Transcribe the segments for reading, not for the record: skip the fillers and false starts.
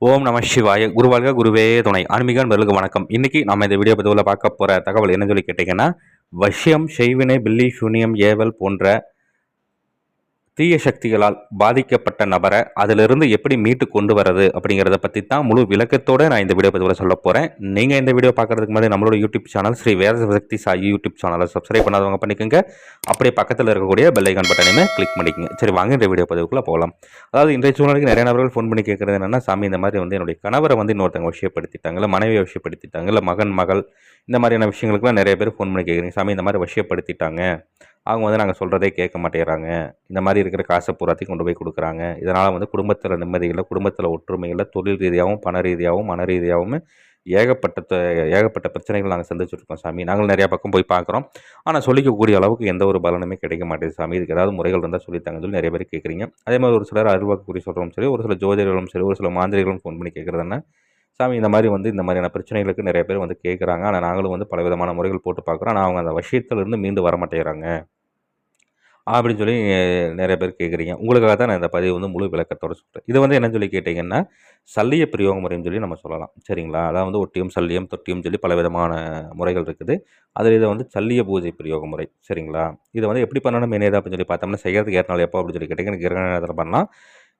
ஓம் நம சிவாய குருவாழ்க குருவே துணை ஆன்மீக நண்பர்களுக்கு வணக்கம். இன்னைக்கு நம்ம இந்த வீடியோ பதிவில் பார்க்க போற தகவல் என்ன சொல்லி கேட்டீங்கன்னா, வசியம், செய்வினை, பில்லி, சூனியம், ஏவல் போன்ற தீய சக்திகளால் பாதிக்கப்பட்ட நபரை அதிலிருந்து எப்படி மீட்டு கொண்டு வரது அப்படிங்கிறத பற்றி தான் முழு விளக்கத்தோடு நான் இந்த வீடியோ பதிவில் சொல்ல போகிறேன். நீங்கள் இந்த வீடியோ பார்க்குறதுக்கு முன்னாடி நம்மளோட YouTube channel Sri Vedasakthi Sai YouTube சேனலை சப்ஸ்கிரைப் பண்ணாதவங்க பண்ணிக்கோங்க. அப்படியே பக்கத்தில் இருக்கக்கூடிய பெல் ஐக்கான் பட்டனையுமே கிளிக் பண்ணிக்கோங்க. சரி, வாங்க இந்த வீடியோ பதிவுக்குள்ளே போகலாம். அதாவது இன்றைய சூழ்நிலைக்கு நிறைய நபர்கள் ஃபோன் பண்ணி கேட்குறது என்னென்னா, சாமி இந்த மாதிரி வந்து என்னுடைய கணவரை வந்து இன்னொருத்தவங்க விஷயப்படுத்திட்டாங்க, இல்லை மனைவியை விஷயப்படுத்திட்டாங்க, இல்லை மகன் மகள் இந்த மாதிரியான விஷயங்களுக்குலாம் நிறைய பேர் ஃபோன் பண்ணி கேட்குறீங்க. சாமி இந்த மாதிரி விஷயப்படுத்திட்டாங்க, அவங்க வந்து நாங்கள் சொல்கிறதே கேட்க மாட்டேங்கிறாங்க, இந்த மாதிரி இருக்கிற காசை பூராத்தையும் கொண்டு போய் கொடுக்குறாங்க, இதனால் வந்து குடும்பத்தில் நிம்மதி இல்லை, குடும்பத்தில் ஒற்றுமை இல்லை, தொழில் ரீதியாகவும் பண ரீதியாகவும் மன ரீதியாகவும் ஏகப்பட்ட பிரச்சனைகள் நாங்கள் சந்திச்சுட்ருக்கோம் சாமி. நாங்கள் நிறையா பக்கம் போய் பார்க்குறோம், ஆனால் சொல்லிக்கக்கூடிய அளவுக்கு எந்த ஒரு பலனுமே கிடைக்க மாட்டேது சாமி. இதுக்கு ஏதாவது முறைகள் இருந்தால் சொல்லித்தாங்கன்னு சொல்லி நிறைய பேர் கேட்குறீங்க. அதே மாதிரி ஒரு சிலர் அருள்வாக்கு கூறி சொல்கிறோம் சரி, ஒரு சில ஜோதிடர்களும் சரி, ஒரு சில மாந்திரிகளும் ஃபோன் பண்ணி கேட்குறதுன்னா, சாமி இந்த மாதிரி வந்து இந்த மாதிரியான பிரச்சனைகளுக்கு நிறைய பேர் வந்து கேட்குறாங்க, ஆனால் நாங்களும் வந்து பல விதமான முறைகள் போட்டு பார்க்குறோம், ஆனால் அவங்க அந்த விஷயத்திலிருந்து மீண்டு வர மாட்டேங்கிறாங்க அப்படின்னு சொல்லி நிறைய பேர் கேட்குறீங்க. உங்களுக்காக தான் நான் இந்த பதிவு வந்து முழு விளக்கத்தோடு சொல்கிறேன். இது வந்து என்னன்னு சொல்லி கேட்டிங்கன்னா, சல்லிய பிரயோக முறைன்னு சொல்லி நம்ம சொல்லலாம். சரிங்களா? அதாவது வந்து ஒட்டியும் சல்லியம் தொட்டியும் சொல்லி பல விதமான முறைகள் இருக்குது. அதில் இதை வந்து சல்லிய பூஜை பிரயோக முறை. சரிங்களா? இதை வந்து எப்படி பண்ணணும் ஏது அப்படின்னு சொல்லி பார்த்தோம்னா, செய்யறதுக்கு ஏற்ற நாள் எப்போ அப்படின்னு சொல்லி கேட்டிங்கன்னா, கிரகண நேரத்தில் பண்ணலாம்.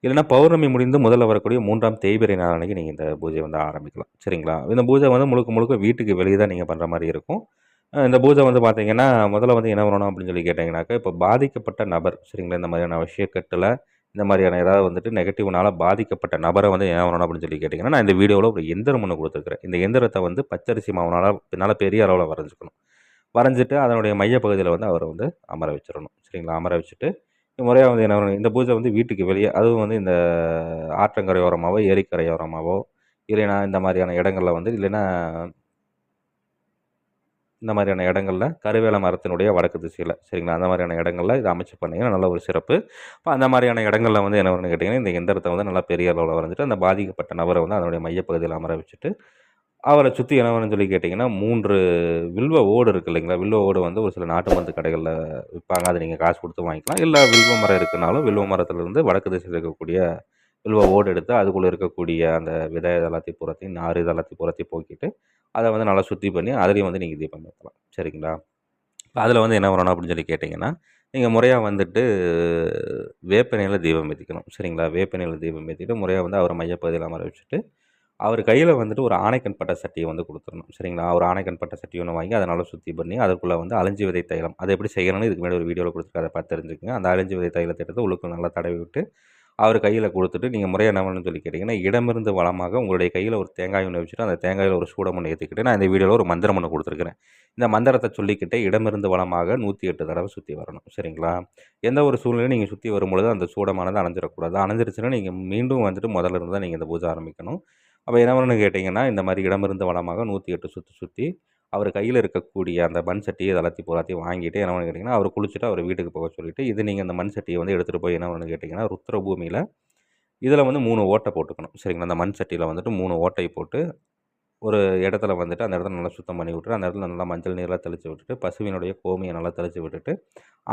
இல்லைனா பௌர்ணமி முடிந்து முதல்ல வரக்கூடிய 3ஆம் தேய்பிறை நாள் அன்னைக்கு நீங்கள் இந்த பூஜையை வந்து ஆரம்பிக்கலாம். சரிங்களா? இந்த பூஜை வந்து முழுக்க முழுக்க வீட்டுக்கு வெளியே தான் நீங்கள் பண்ணுற மாதிரி இருக்கும். இந்த பூஜை வந்து பார்த்தீங்கன்னா, முதல்ல வந்து என்ன பண்ணணும் அப்படின்னு சொல்லி கேட்டிங்கனாக்கா, இப்போ பாதிக்கப்பட்ட நபர் சரிங்களா, இந்த மாதிரியான விஷயக்கட்டில இந்த மாதிரியான ஏதாவது வந்துட்டு நெகட்டிவ்னால பாதிக்கப்பட்ட நபரை வந்து என்ன பண்ணணும் அப்படின்னு சொல்லி கேட்டிங்கன்னா, நான் இந்த வீடியோவில் ஒரு எந்திரம் ஒன்று கொடுத்துருக்குறேன். இந்த எந்திரத்தை வந்து பச்சரிசி மாவுனால பின்னால் பெரிய அளவில் வரைஞ்சிக்கணும். வரைஞ்சிட்டு அதனுடைய மையப்பகுதியில் வந்து அவரை வந்து அமர வச்சிடணும். சரிங்களா? அமர வச்சுட்டு முறையாக வந்து என்ன பண்ணணும், இந்த பூஜை வந்து வீட்டுக்கு வெளியே, அதுவும் வந்து இந்த ஆற்றங்கரையோரமாவோ ஏரிக்கரையோரமாவோ இல்லைன்னா இந்த மாதிரியான இடங்களில் வந்து இல்லைன்னா இந்த மாதிரியான இடங்கள்ல கருவேல மரத்தினுடைய வடக்கு திசையில் சரிங்களா, அந்த மாதிரியான இடங்கள்ல இதை அமைச்சு பண்ணிங்கன்னா நல்ல ஒரு சிறப்பு. இப்போ அந்த மாதிரியான இடங்களில் வந்து என்ன பண்ணணும்னு கேட்டிங்கன்னா, இந்த எந்திரத்தை வந்து நல்லா பெரிய அளவில் வரைஞ்சிட்டு அந்த பாதிக்கப்பட்ட நபரை வந்து அதனுடைய மையப்பகுதியில் அமர வச்சுட்டு அவரை சுற்றி என்ன வேணும்னு சொல்லி கேட்டிங்கன்னா, 3 வில்வ ஓடு இருக்குது இல்லைங்களா, வில்வ ஓடு வந்து ஒரு சில நாட்டு மருந்து கடைகளில் விற்பாங்க, அதை நீங்கள் காசு கொடுத்து வாங்கிக்கலாம். இல்லை வில்வ மரம் இருக்குனாலும் வில்வ மரத்துலேருந்து வடக்கு திசையில் இருக்கக்கூடிய வில்வ ஓடு எடுத்து அதுக்குள்ளே இருக்கக்கூடிய அந்த விதை இதெல்லாத்தையும் பூராத்தையும் நார் இதெல்லாத்தையும் பூராத்தையும் போக்கிட்டு அதை வந்து நல்லா சுத்தி பண்ணி அதுலேயும் வந்து நீங்கள் தீபம் ஏற்றலாம். சரிங்களா? இப்போ அதில் வந்து என்ன பண்ணணும் அப்படின்னு சொல்லி கேட்டிங்கன்னா, நீங்கள் முறையாக வந்துட்டு வேப்ப எண்ணெயில தீபம் ஏற்றிக்கணும். சரிங்களா? வேப்ப எண்ணெயில தீபம் ஏற்றிட்டு முறையாக வந்து அவரை மையப்பகுதியில் அமர வச்சுட்டு அவர் கையில் வந்துட்டு ஒரு ஆனைக்கண் பட்ட சட்டியை வந்து கொடுத்துடணும். சரிங்களா? ஒரு ஆனைக்கண் பட்ட சட்டி ஒன்று வாங்கி அதை நல்லா சுத்தி பண்ணி அதுக்குள்ளே வந்து அழிஞ்சி விதை தைலம், அதை எப்படி செய்யணும்னு இதுக்கு முன்னாடி ஒரு வீடியோவில் கொடுத்துருக்கேன், அதை பார்த்து தெரிஞ்சுக்கங்க. அந்த அழிஞ்சி விதை தைலத்தை எடுத்து உள்ளுக்குள்ள நல்லா தடவி விட்டு அவர் கையில் கொடுத்துட்டு நீங்கள் முறையாக என்ன பண்ணணும்னு சொல்லி கேட்டிங்கன்னா, இடமிருந்து வலமாக உங்களுடைய கையில் ஒரு தேங்காய் ஒன்று வச்சுட்டு அந்த தேங்காயில் ஒரு சூடம் ஒன்று ஏற்றிக்கிட்டு, நான் இந்த வீடியோவில் ஒரு மந்திரம் ஒன்று கொடுத்துருக்கிறேன். இந்த மந்திரத்தை சொல்லிக்கிட்டே இடமிருந்து வலமாக 108 தடவை சுற்றி வரணும். சரிங்களா? எந்த ஒரு சூழ்நிலையும் நீங்கள் சுற்றி வரும்பொழுது அந்த சூடமானது அணைஞ்சிடக்கூடாது. அணைஞ்சிருச்சுன்னா நீங்கள் மீண்டும் வந்துட்டு முதல்ல இருந்து தான் நீங்கள் இந்த பூஜை ஆரம்பிக்கணும். அப்போ என்ன பண்ணணும்னு கேட்டிங்கன்னா, இந்த மாதிரி இடமிருந்து வலமாக 108 சுற்றி அவர் கையில் இருக்கக்கூடிய அந்த மண் சட்டியை இதெல்லாத்தையும் பூராத்தையும் வாங்கிட்டு என்ன பண்ணணும்னு கேட்டிங்கன்னா, அவர் குளிச்சுட்டு அவர் வீட்டுக்கு போக சொல்லிவிட்டு, இது நீங்கள் அந்த மண் சட்டியை வந்து எடுத்துகிட்டு போய் என்ன பண்ணணும்னு கேட்டிங்கன்னா, ருத்ர பூமியில் இதில் வந்து 3 ஓட்டை போட்டுக்கணும். சரிங்களா? அந்த மண் சட்டியில் வந்துட்டு 3 ஓட்டை போட்டு ஒரு இடத்துல வந்துட்டு அந்த இடத்துல நல்லா சுத்தம் பண்ணி விட்டுட்டு, அந்த இடத்துல நல்லா மஞ்சள் நீர்லாம் தெளித்து விட்டுட்டு, பசுவினுடைய கோமியை நல்லா தெளித்து விட்டுட்டு,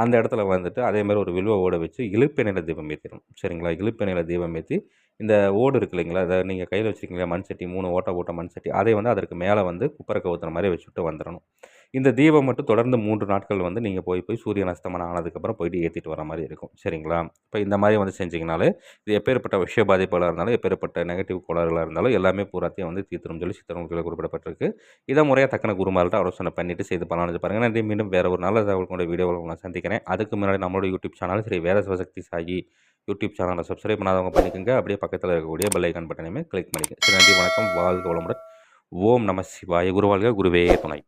அந்த இடத்துல வந்துட்டு அதேமாதிரி ஒரு வில்வ ஓட வச்சு இலுப்பெண்ணெயில தீபம் ஏற்றிடணும். சரிங்களா? இலுப்பெண்ணெயில தீபம் ஏற்றி இந்த ஓடு இருக்குது இல்லைங்களா, அதை நீங்கள் கையில் வச்சுருக்கீங்களா மண் சட்டி, 3 ஓட்டை போட்ட மண் சட்டி, அதை வந்து அதற்கு மேலே வந்து குப்பரை கவுத்துற மாதிரி வச்சுட்டு வந்துடணும். இந்த தீபம் மட்டும் தொடர்ந்து 3 நாட்கள் வந்து நீங்கள் போய் சூரியன் அஸ்தமனம் ஆனதுக்கப்புறம் போயிட்டு ஏற்றிட்டு வர மாதிரி இருக்கும். சரிங்களா? இப்போ இந்த மாதிரி வந்து செஞ்சிங்கனாலே இது எப்பேற்பட்ட விஷய பாதிப்புகளாக இருந்தாலும், எப்பேற்பட்ட நெகட்டிவ் கோளாறுகளாக இருந்தாலும் எல்லாமே பூராத்தையும் வந்து தீர்த்துரும் சொல்லி சித்தர்கள் குறிப்பிடப்பட்டிருக்கு. இதை முறையாக தக்கன குருமார்கிட்ட ஆலோசனை பண்ணிவிட்டு செய்து பண்ணலாம்னு பாருங்கள். நன்றி. மீண்டும் வேறு ஒரு நல்ல தகவல் கொண்ட வீடியோவில் உங்களை சந்திக்கிறேன். அதுக்கு முன்னாடி நம்மளோட யூடியூப் சேனல் ஸ்ரீ வேத சிவசக்தி சாயி யூடியூப் சேனலை சப்ஸ்கிரைப் பண்ணாதவங்க பண்ணிக்கோங்க. அப்படியே பக்கத்தில் இருக்கக்கூடிய பெல் ஐக்கான் பட்டனையுமே கிளிக் பண்ணிக்கோங்க. சரி, நன்றி, வணக்கம், வாழ்க வளமுடன். ஓம் நம சிவாய. குருவாழ்க குருவே துணை.